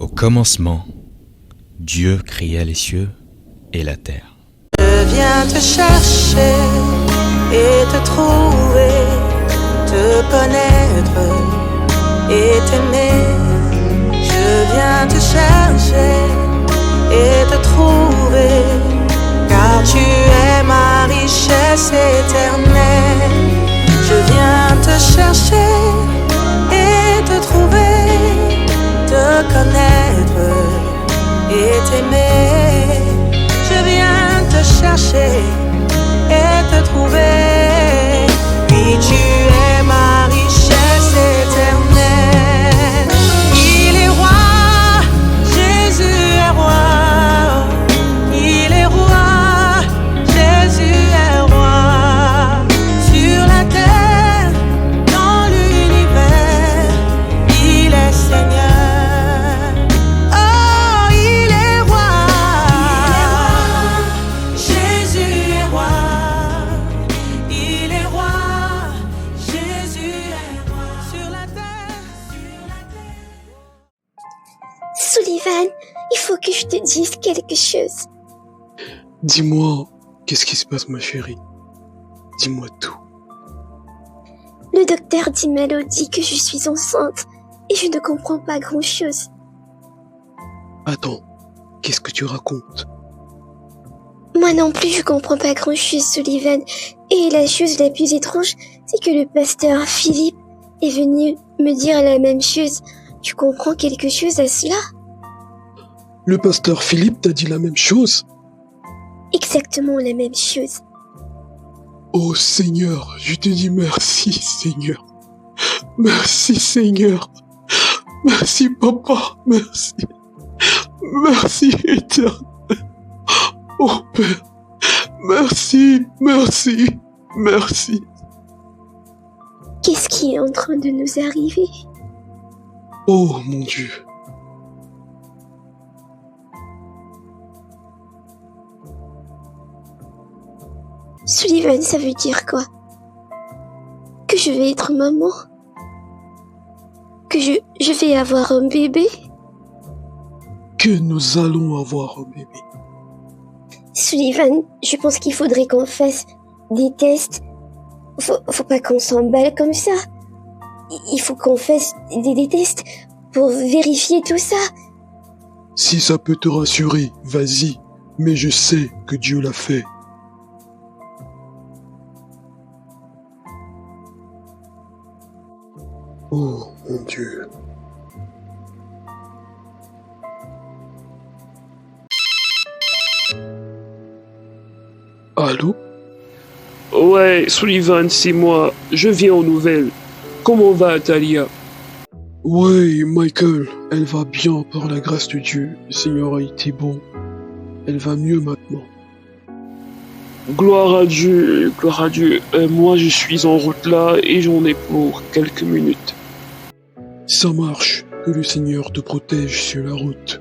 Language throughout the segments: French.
Au commencement, Dieu créa les cieux et la terre. Je viens te chercher et te trouver, te connaître et t'aimer. Je viens te chercher et te trouver, car tu es ma richesse éternelle. Je viens te chercher et te trouver, te connaître et t'aimer. Je viens te chercher et te trouver, oui, tu es ma richesse éternelle. Il est roi, Jésus est roi. Il est roi, Jésus est roi. Sur la terre, dans l'univers, il est Seigneur. Oh, il est roi, Jésus est roi. Il est roi, Jésus est roi. Sur la terre, sur la terre. Sullivan, il faut que je te dise quelque chose. Dis-moi, qu'est-ce qui se passe, ma chérie? Dis-moi tout. Le docteur Dimelo dit que je suis enceinte et je ne comprends pas grand-chose. Attends, qu'est-ce que tu racontes? Moi non plus, je comprends pas grand-chose, Sullivan. Et la chose la plus étrange, c'est que le pasteur Philippe est venu me dire la même chose. Tu comprends quelque chose à cela? Le pasteur Philippe t'a dit la même chose? Exactement la même chose. Oh Seigneur, je te dis merci Seigneur. Merci Seigneur. Merci Papa, merci. Merci Éternel. Oh Père, merci, merci, merci. Qu'est-ce qui est en train de nous arriver? Oh mon Dieu. Sullivan, ça veut dire quoi? Que je vais être maman? Que je vais avoir un bébé? Que nous allons avoir un bébé. Sullivan, je pense qu'il faudrait qu'on fasse des tests. Faut pas qu'on s'emballe comme ça. Il faut qu'on fasse des tests pour vérifier tout ça. Si ça peut te rassurer, vas-y. Mais je sais que Dieu l'a fait. Oh mon Dieu. Allô? Ouais, Sullivan, c'est moi. Je viens aux nouvelles. Comment va Talia? Ouais, Michael, elle va bien par la grâce de Dieu. Le Seigneur a été bon. Elle va mieux maintenant. Gloire à Dieu, gloire à Dieu. Moi, je suis en route là et j'en ai pour quelques minutes. Ça marche. Que le Seigneur te protège sur la route.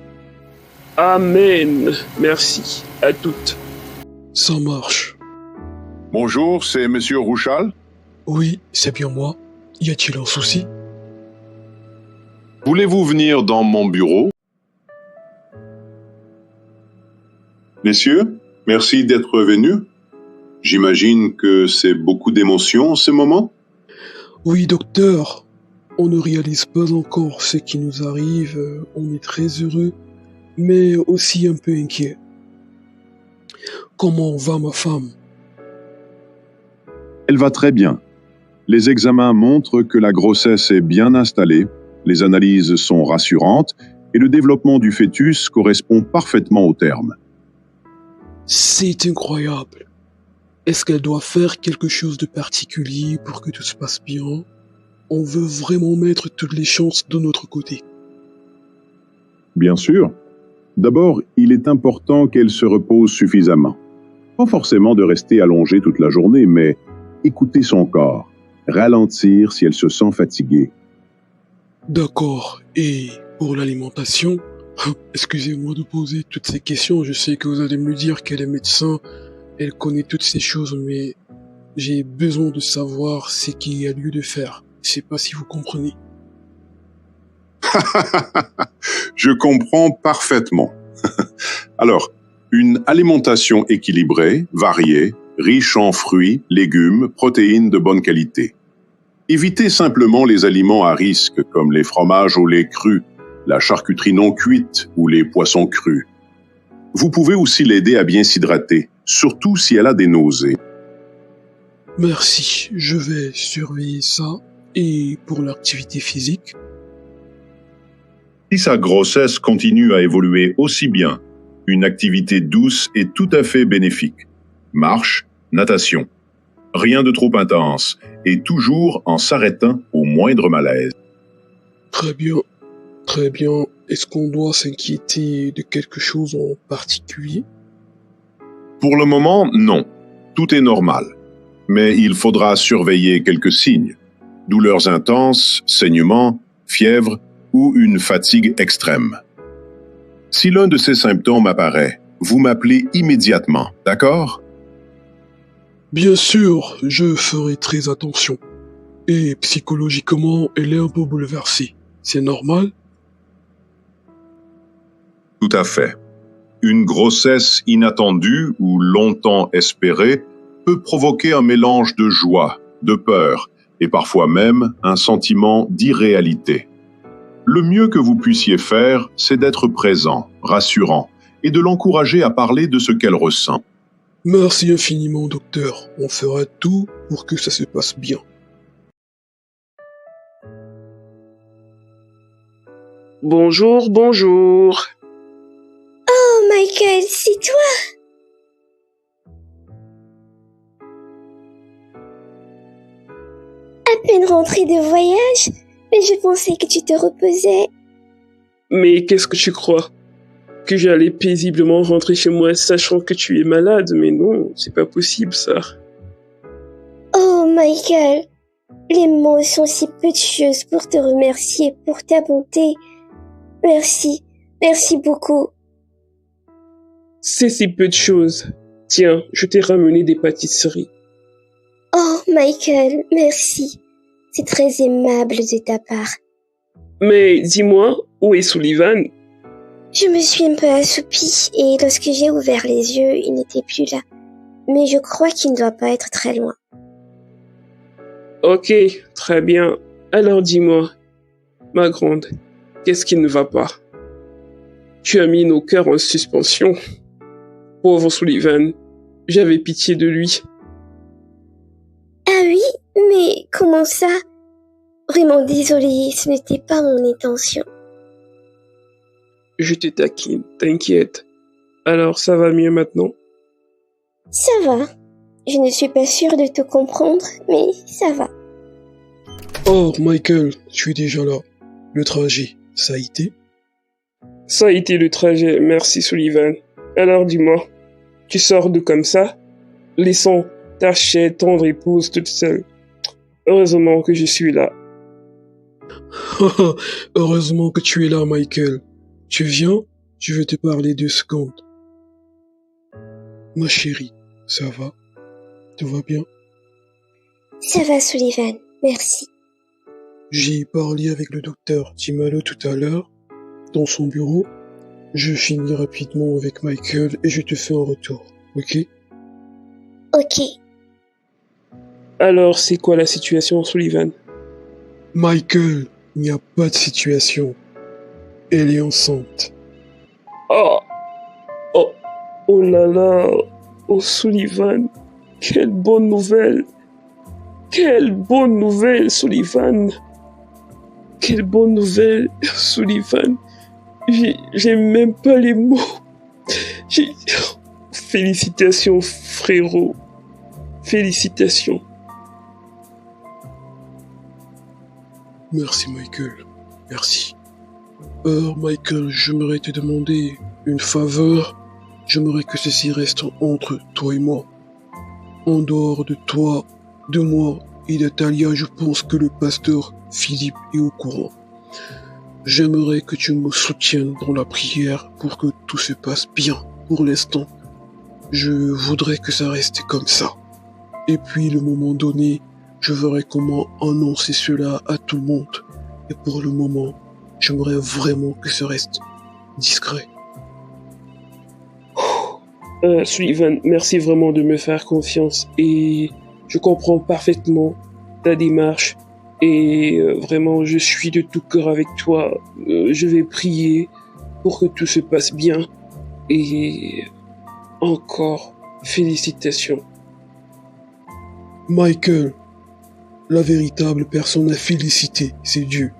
Amen. Merci. À toutes. Ça marche. Bonjour, c'est Monsieur Rouchal. Oui, c'est bien moi. Y a-t-il un souci? Voulez-vous venir dans mon bureau? Messieurs, merci d'être venus. J'imagine que c'est beaucoup d'émotions en ce moment. Oui, docteur. On ne réalise pas encore ce qui nous arrive. On est très heureux, mais aussi un peu inquiet. Comment va ma femme? Elle va très bien. Les examens montrent que la grossesse est bien installée, les analyses sont rassurantes et le développement du fœtus correspond parfaitement au terme. C'est incroyable. Est-ce qu'elle doit faire quelque chose de particulier pour que tout se passe bien? On veut vraiment mettre toutes les chances de notre côté. Bien sûr. D'abord, il est important qu'elle se repose suffisamment. Pas forcément de rester allongée toute la journée, mais écouter son corps, ralentir si elle se sent fatiguée. D'accord. Et pour l'alimentation? Excusez-moi de poser toutes ces questions. Je sais que vous allez me dire qu'elle est médecin, elle connaît toutes ces choses, mais j'ai besoin de savoir ce qu'il y a lieu de faire. Je sais pas si vous comprenez. Je comprends parfaitement. Alors, une alimentation équilibrée, variée, riche en fruits, légumes, protéines de bonne qualité. Évitez simplement les aliments à risque comme les fromages au lait cru, la charcuterie non cuite ou les poissons crus. Vous pouvez aussi l'aider à bien s'hydrater, surtout si elle a des nausées. Merci, je vais surveiller ça. Et pour l'activité physique? Si sa grossesse continue à évoluer aussi bien, une activité douce est tout à fait bénéfique. Marche, natation. Rien de trop intense et toujours en s'arrêtant au moindre malaise. Très bien, très bien. Est-ce qu'on doit s'inquiéter de quelque chose en particulier? Pour le moment, non. Tout est normal. Mais il faudra surveiller quelques signes. Douleurs intenses, saignements, fièvre ou une fatigue extrême. Si l'un de ces symptômes apparaît, vous m'appelez immédiatement, d'accord? Bien sûr, je ferai très attention. Et psychologiquement, elle est un peu bouleversée. C'est normal? Tout à fait. Une grossesse inattendue ou longtemps espérée peut provoquer un mélange de joie, de peur et parfois même un sentiment d'irréalité. Le mieux que vous puissiez faire, c'est d'être présent, rassurant et de l'encourager à parler de ce qu'elle ressent. Merci infiniment, docteur. On fera tout pour que ça se passe bien. Bonjour, bonjour. Oh, Michael, c'est toi? À peine rentré de voyage, mais je pensais que tu te reposais. Mais qu'est-ce que tu crois? Que j'allais paisiblement rentrer chez moi sachant que tu es malade? Mais non, c'est pas possible ça. Oh, Michael, les mots sont si peu de choses pour te remercier pour ta bonté. Merci, merci beaucoup. C'est si peu de choses. Tiens, je t'ai ramené des pâtisseries. Oh, Michael, merci. C'est très aimable de ta part. Mais dis-moi, où est Sullivan? Je me suis un peu assoupie et lorsque j'ai ouvert les yeux, il n'était plus là. Mais je crois qu'il ne doit pas être très loin. Ok, très bien. Alors dis-moi, ma grande, qu'est-ce qui ne va pas? Tu as mis nos cœurs en suspension. Pauvre Sullivan, j'avais pitié de lui. Ah oui, mais comment ça? Vraiment désolée, ce n'était pas mon intention. Je te taquine, t'inquiète. Alors ça va mieux maintenant? Ça va. Je ne suis pas sûre de te comprendre, mais ça va. Oh, Michael, tu es déjà là. Le trajet, ça a été? Ça a été le trajet, merci Sullivan. Alors dis-moi, tu sors de comme ça, laissant ta chère tendre épouse toute seule. Heureusement que je suis là. Heureusement que tu es là, Michael. Tu viens? Je vais te parler 2 secondes. Ma chérie, ça va? Tout va bien? Ça va, Sullivan, merci. J'ai parlé avec le docteur Timalo tout à l'heure, dans son bureau. Je finis rapidement avec Michael et je te fais un retour, ok? Ok. Alors c'est quoi la situation, Sullivan? Michael, il n'y a pas de situation. Elle est enceinte. Oh, oh, oh là là, oh Sullivan, quelle bonne nouvelle. Quelle bonne nouvelle, Sullivan. Quelle bonne nouvelle, Sullivan. J'ai même pas les mots. Félicitations, frérot. Félicitations. Merci, Michael. Merci. Michael, j'aimerais te demander une faveur. J'aimerais que ceci reste entre toi et moi. En dehors de toi, de moi et de Talia, je pense que le pasteur Philippe est au courant. J'aimerais que tu me soutiennes dans la prière pour que tout se passe bien pour l'instant. Je voudrais que ça reste comme ça. Et puis, le moment donné, je verrai comment annoncer cela à tout le monde. Et pour le moment, J'aimerais vraiment que ça reste discret. Sullivan, merci vraiment de me faire confiance et je comprends parfaitement ta démarche et vraiment je suis de tout cœur avec toi. Je vais prier pour que tout se passe bien et encore félicitations. Michael, la véritable personne à féliciter, c'est Dieu.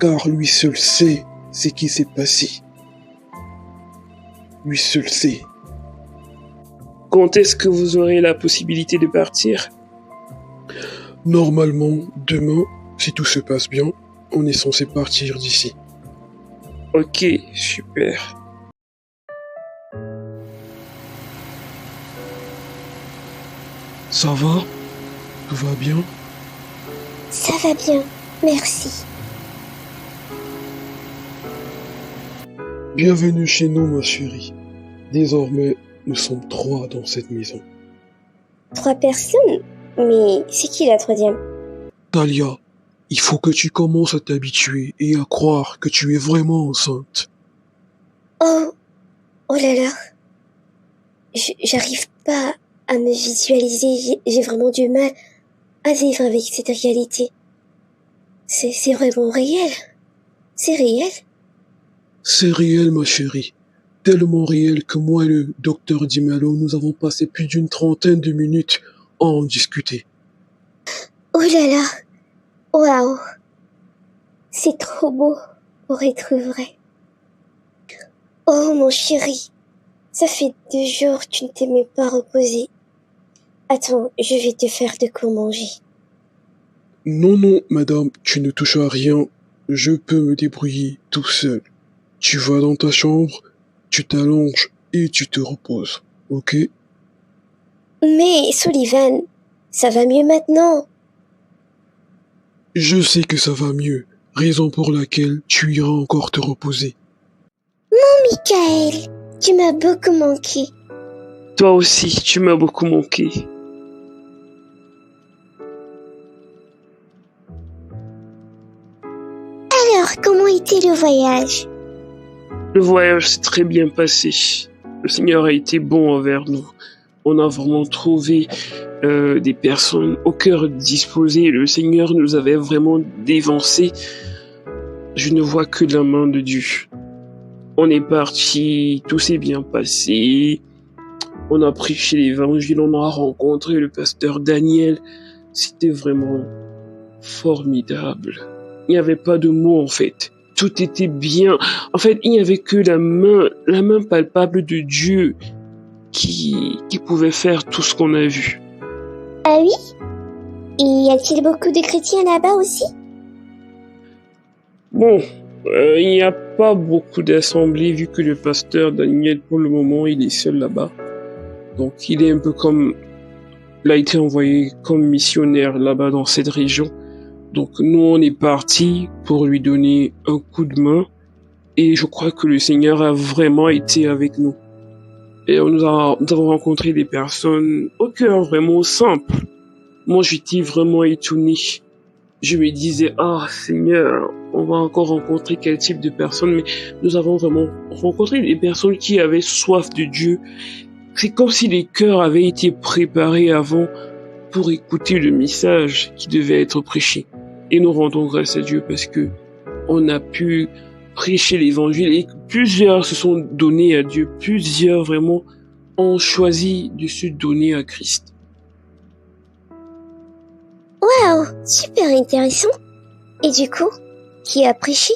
Car lui seul sait ce qui s'est passé. Lui seul sait. Quand est-ce que vous aurez la possibilité de partir? Normalement, demain, si tout se passe bien, on est censé partir d'ici. Ok, super. Ça va? Tout va bien? Ça va bien, merci. Bienvenue chez nous, ma chérie. Désormais, nous sommes 3 dans cette maison. 3 personnes? Mais c'est qui la 3e? Talia, il faut que tu commences à t'habituer et à croire que tu es vraiment enceinte. Oh, oh là là. J'arrive pas à me visualiser, j'ai vraiment du mal à vivre avec cette réalité. C'est vraiment réel. C'est réel. C'est réel, ma chérie. Tellement réel que moi et le docteur Dimalo, nous avons passé plus d'une 30aine de minutes à en discuter. Oh là là. Waouh. C'est trop beau pour être vrai. Oh mon chéri. Ça fait 2 jours que tu ne t'es même pas reposé. Attends, je vais te faire de quoi manger. Non, non, madame, tu ne touches à rien. Je peux me débrouiller tout seul. Tu vas dans ta chambre, tu t'allonges et tu te reposes, ok? Mais Sullivan, ça va mieux maintenant. Je sais que ça va mieux, raison pour laquelle tu iras encore te reposer. Michael, tu m'as beaucoup manqué. Toi aussi, tu m'as beaucoup manqué. Alors, comment était le voyage? Le voyage s'est très bien passé. Le Seigneur a été bon envers nous. On a vraiment trouvé des personnes au cœur disposé. Le Seigneur nous avait vraiment dévancés. Je ne vois que la main de Dieu. On est parti, tout s'est bien passé. On a prêché l'évangile, on a rencontré le pasteur Daniel. C'était vraiment formidable. Il n'y avait pas de mots en fait. Tout était bien. En fait, il n'y avait que la main palpable de Dieu qui pouvait faire tout ce qu'on a vu. Ah oui? Y a-t-il beaucoup de chrétiens là-bas aussi? Bon, il n'y a pas beaucoup d'assemblées vu que le pasteur Daniel, pour le moment, il est seul là-bas. Donc, il est un peu comme... Il a été envoyé comme missionnaire là-bas dans cette région. Donc, nous, on est partis pour lui donner un coup de main. Et je crois que le Seigneur a vraiment été avec nous. Et nous avons rencontré des personnes au cœur vraiment simple. Moi, j'étais vraiment étonné. Je me disais, ah Seigneur, on va encore rencontrer quel type de personnes, mais nous avons vraiment rencontré des personnes qui avaient soif de Dieu. C'est comme si les cœurs avaient été préparés avant pour écouter le message qui devait être prêché. Et nous rendons grâce à Dieu parce que on a pu prêcher l'évangile et plusieurs se sont donnés à Dieu. Plusieurs vraiment ont choisi de se donner à Christ. Waouh, super intéressant. Et du coup, qui a prêché?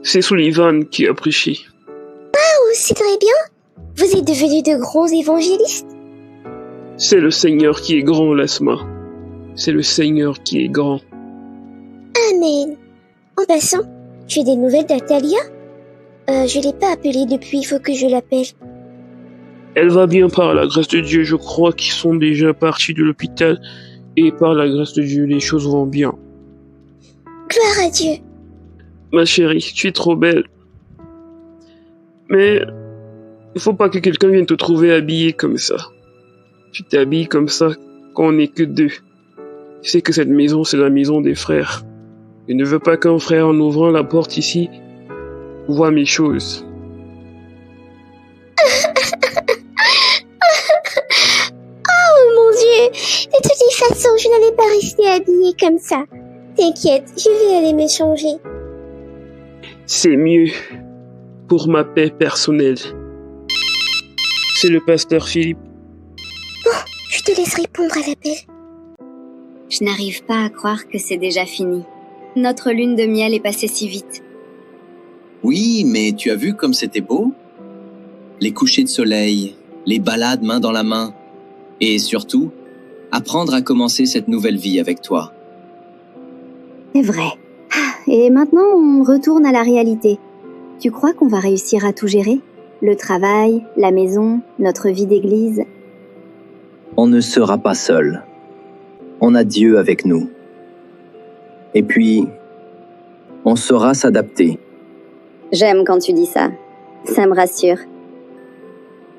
C'est Sullivan qui a prêché. Oh, c'est très bien. Vous êtes devenus de grands évangélistes. C'est le Seigneur qui est grand, Lasma. C'est le Seigneur qui est grand. Amen. En passant, tu as des nouvelles d'Atalia? Je l'ai pas appelée depuis, il faut que je l'appelle. Elle va bien par la grâce de Dieu. Je crois qu'ils sont déjà partis de l'hôpital. Et par la grâce de Dieu, les choses vont bien. Gloire à Dieu. Ma chérie, tu es trop belle. Mais il faut pas que quelqu'un vienne te trouver habillée comme ça. Tu t'habilles comme ça quand on n'est que 2. Tu sais que cette maison, c'est la maison des frères. Je ne veux pas qu'un frère, en ouvrant la porte ici, voit mes choses. Oh mon Dieu! De toutes les façons, je n'allais pas rester habillée comme ça. T'inquiète, je vais aller me changer. C'est mieux pour ma paix personnelle. C'est le pasteur Philippe. Je te laisse répondre à l'appel. Je n'arrive pas à croire que c'est déjà fini. Notre lune de miel est passée si vite. Oui, mais tu as vu comme c'était beau? Les couchers de soleil, les balades main dans la main, et surtout, apprendre à commencer cette nouvelle vie avec toi. C'est vrai. Et maintenant, on retourne à la réalité. Tu crois qu'on va réussir à tout gérer? Le travail, la maison, notre vie d'église? On ne sera pas seul. On a Dieu avec nous. Et puis, on saura s'adapter. J'aime quand tu dis ça. Ça me rassure.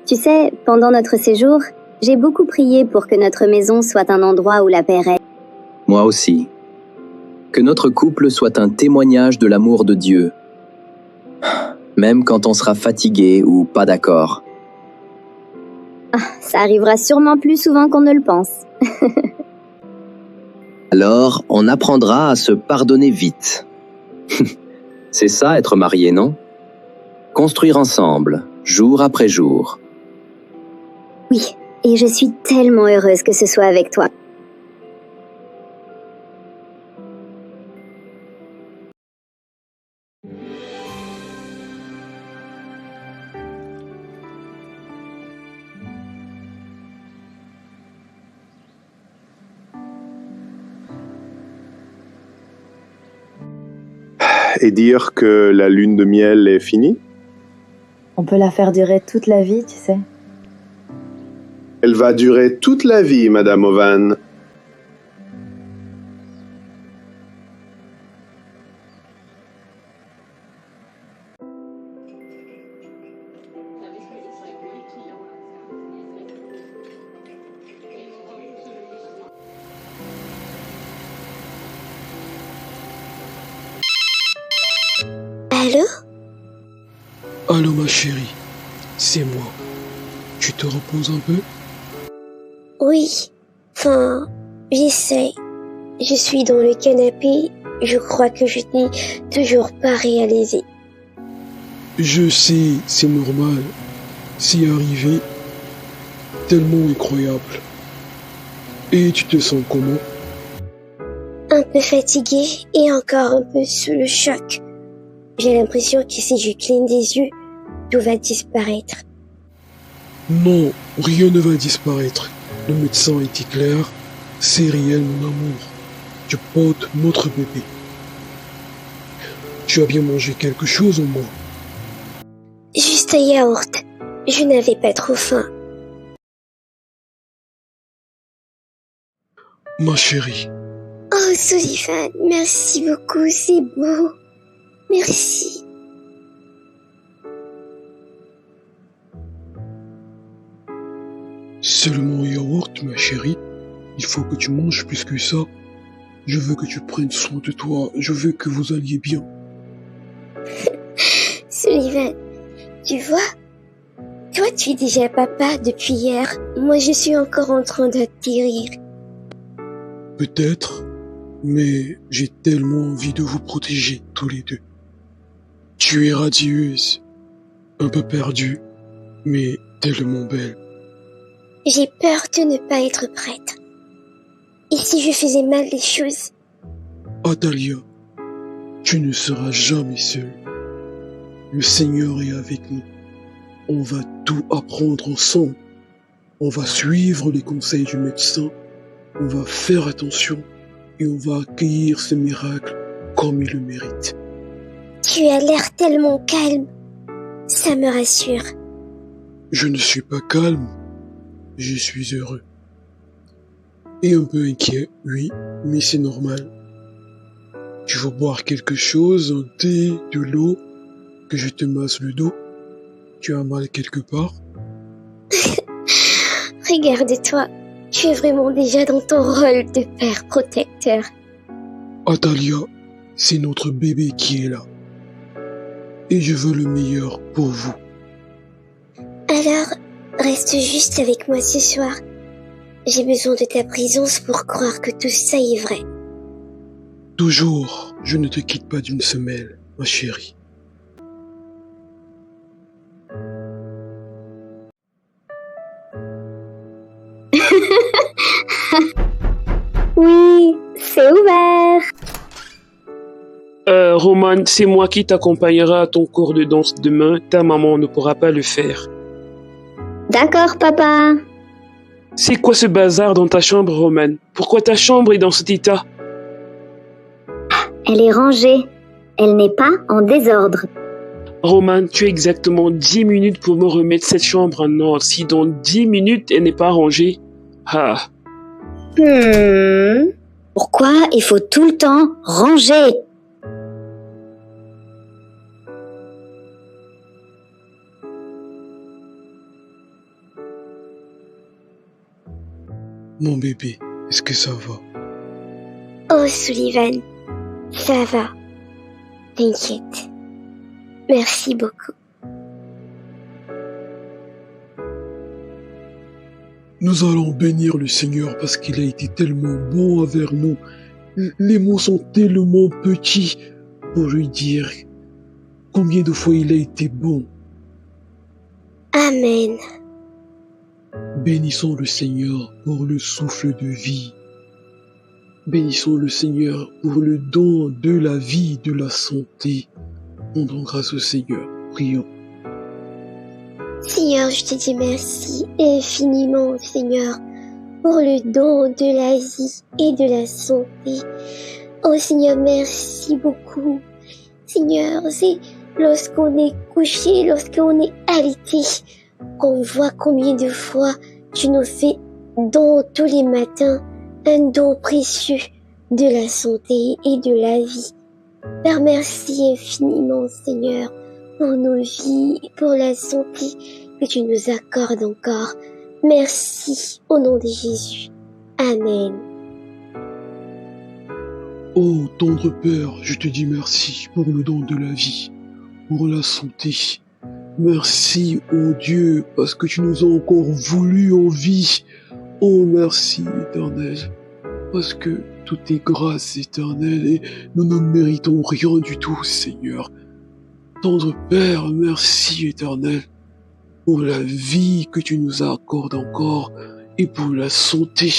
Tu sais, pendant notre séjour, j'ai beaucoup prié pour que notre maison soit un endroit où la paix règne. Moi aussi. Que notre couple soit un témoignage de l'amour de Dieu. Même quand on sera fatigué ou pas d'accord. Ça arrivera sûrement plus souvent qu'on ne le pense. Alors, on apprendra à se pardonner vite. C'est ça, être marié, non? Construire ensemble, jour après jour. Oui, et je suis tellement heureuse que ce soit avec toi. Et dire que la lune de miel est finie? On peut la faire durer toute la vie, tu sais. Elle va durer toute la vie, Madame Ovan. Allô? Allô ma chérie, c'est moi. Tu te reposes un peu? Oui. Enfin, j'essaie. Je suis dans le canapé. Je crois que je n'ai toujours pas réalisé. Je sais, c'est normal. C'est arrivé. Tellement incroyable. Et tu te sens comment? Un peu fatiguée et encore un peu sous le choc. J'ai l'impression que si je cligne des yeux, tout va disparaître. Non, rien ne va disparaître. Le médecin était clair. C'est réel, mon amour. Tu portes notre bébé. Tu as bien mangé quelque chose au moins? Juste un yaourt. Je n'avais pas trop faim. Ma chérie, Oh, Sullivan, merci beaucoup, c'est beau. Merci. seulement un yaourt, ma chérie. Il faut que tu manges plus que ça. Je veux que tu prennes soin de toi. Je veux que vous alliez bien. Sullivan, tu vois, toi tu es déjà papa depuis hier. Moi je suis encore en train d'atterrir. Peut-être, mais j'ai tellement envie de vous protéger tous les deux. Tu es radieuse, un peu perdue, mais tellement belle. J'ai peur de ne pas être prête. Et si je faisais mal les choses? Adalia, tu ne seras jamais seule. Le Seigneur est avec nous. On va tout apprendre ensemble. On va suivre les conseils du médecin. On va faire attention et on va accueillir ce miracle comme il le mérite. Tu as l'air tellement calme. Ça me rassure. Je ne suis pas calme. Je suis heureux. Et un peu inquiet, oui, mais c'est normal. Tu veux boire quelque chose, un thé, de l'eau, que je te masse le dos? Tu as mal quelque part? Regarde-toi. Tu es vraiment déjà dans ton rôle de père protecteur. Adalia, c'est notre bébé qui est là. Et je veux le meilleur pour vous. Alors, reste juste avec moi ce soir. J'ai besoin de ta présence pour croire que tout ça est vrai. Toujours, je ne te quitte pas d'une semelle, ma chérie. Oui, c'est ouvert. Roman, c'est moi qui t'accompagnera à ton cours de danse demain. Ta maman ne pourra pas le faire. D'accord, papa. C'est quoi ce bazar dans ta chambre, Roman? Pourquoi ta chambre est dans cet état? Elle est rangée. Elle n'est pas en désordre. Roman, tu as exactement 10 minutes pour me remettre cette chambre en ordre. Si dans 10 minutes, elle n'est pas rangée... Ah. Pourquoi il faut tout le temps ranger? Mon bébé, est-ce que ça va? Oh, Sullivan, ça va. T'inquiète. Merci beaucoup. Nous allons bénir le Seigneur parce qu'il a été tellement bon envers nous. Les mots sont tellement petits pour lui dire combien de fois il a été bon. Amen. Bénissons le Seigneur pour le souffle de vie. Bénissons le Seigneur pour le don de la vie, de la santé. Rendons grâce au Seigneur. Prions. Seigneur, je te dis merci infiniment, Seigneur, pour le don de la vie et de la santé. Oh Seigneur, merci beaucoup. Seigneur, c'est lorsqu'on est couché, lorsqu'on est alité, qu'on voit combien de fois tu nous fais don tous les matins, un don précieux de la santé et de la vie. Père, merci infiniment, Seigneur, pour nos vies, pour la santé que tu nous accordes encore. Merci au nom de Jésus. Amen. Oh, tendre Père, je te dis merci pour le don de la vie, pour la santé. Merci, oh Dieu, parce que tu nous as encore voulu en vie. Oh, merci, Éternel, parce que tout est grâce éternelle et nous ne méritons rien du tout, Seigneur. Tendre Père, merci, Éternel, pour la vie que tu nous accordes encore et pour la santé.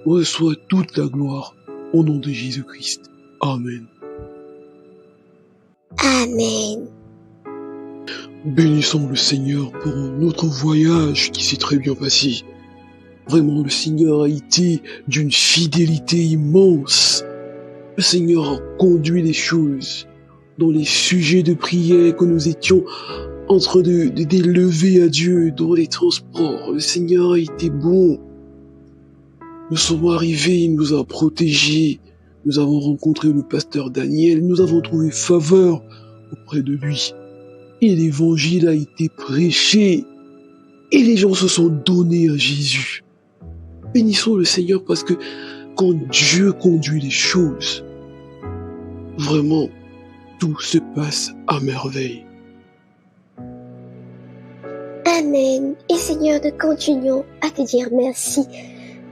Reçois toute la gloire au nom de Jésus-Christ. Amen. Amen. Bénissons le Seigneur pour notre voyage qui s'est très bien passé. Vraiment, le Seigneur a été d'une fidélité immense. Le Seigneur a conduit les choses dans les sujets de prière que nous étions en train d'élever à Dieu dans les transports. Le Seigneur a été bon. Nous sommes arrivés, il nous a protégés. Nous avons rencontré le pasteur Daniel. Nous avons trouvé faveur auprès de lui. Et l'évangile a été prêché. Et les gens se sont donnés à Jésus. Bénissons le Seigneur parce que quand Dieu conduit les choses, vraiment, tout se passe à merveille. Amen. Et Seigneur, nous continuons à te dire merci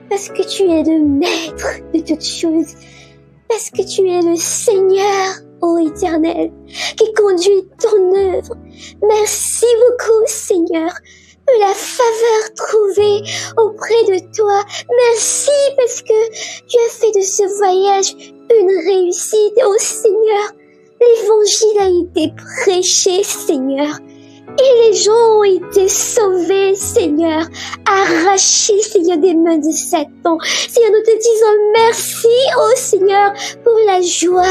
parce que tu es le maître de toutes choses, parce que tu es le Seigneur, ô Éternel, qui conduit ton œuvre. Merci beaucoup, Seigneur, pour la faveur trouvée auprès de toi. Merci parce que tu as fait de ce voyage une réussite, ô Seigneur. L'évangile a été prêché, Seigneur. Et les gens ont été sauvés, Seigneur, arrachés, Seigneur, des mains de Satan. Seigneur, nous te disons merci, ô Seigneur, pour la joie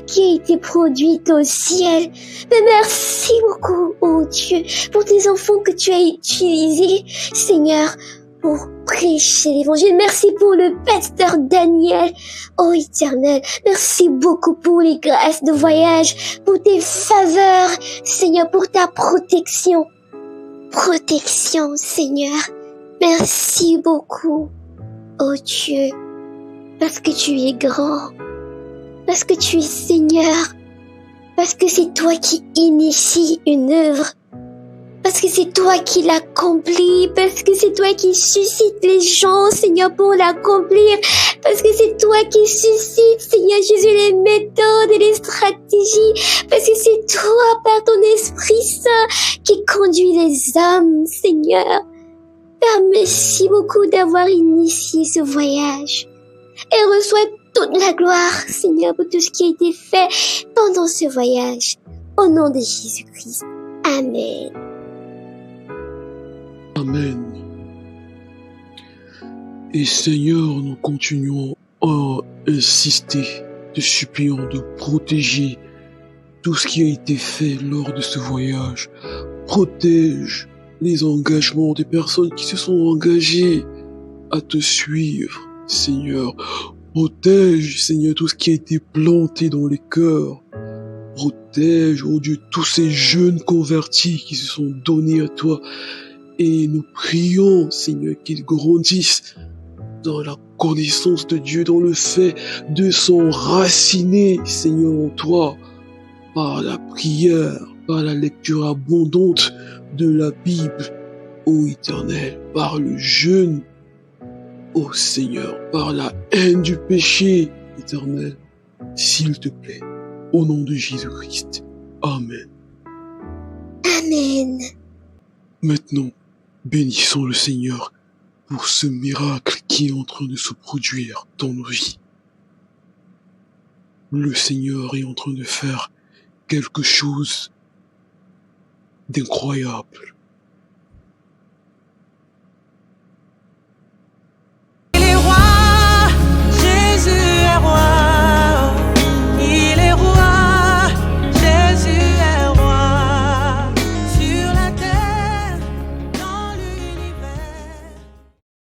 qui a été produite au ciel. Mais merci beaucoup, ô Dieu, pour tes enfants que tu as utilisés, Seigneur, pour prêcher l'évangile. Merci pour le pasteur Daniel, ô Éternel. Merci beaucoup pour les grâces de voyage, pour tes faveurs, Seigneur, pour ta protection. Protection, Seigneur. Merci beaucoup, ô Dieu, parce que tu es grand. parce que tu es Seigneur, parce que c'est toi qui initie une œuvre, parce que c'est toi qui l'accomplis, parce que c'est toi qui suscites les gens, Seigneur, pour l'accomplir, parce que c'est toi qui suscites, Seigneur Jésus, les méthodes et les stratégies, parce que c'est toi, par ton Esprit Saint, qui conduit les hommes, Seigneur. Père, merci beaucoup d'avoir initié ce voyage. Et reçois toute la gloire, Seigneur, pour tout ce qui a été fait pendant ce voyage. Au nom de Jésus-Christ. Amen. Amen. Et Seigneur, nous continuons à insister, te suppliant de protéger tout ce qui a été fait lors de ce voyage. Protège les engagements des personnes qui se sont engagées à te suivre, Seigneur. Protège, Seigneur, tout ce qui a été planté dans les cœurs. Protège, oh Dieu, tous ces jeunes convertis qui se sont donnés à toi. Et nous prions, Seigneur, qu'ils grandissent dans la connaissance de Dieu, dans le fait de s'enraciner, Seigneur, en toi, par la prière, par la lecture abondante de la Bible, ô Éternel, par le jeûne, ô Seigneur, par la haine du péché, Éternel, s'il te plaît, au nom de Jésus-Christ. Amen. Amen. Maintenant, bénissons le Seigneur pour ce miracle qui est en train de se produire dans nos vies. Le Seigneur est en train de faire quelque chose d'incroyable.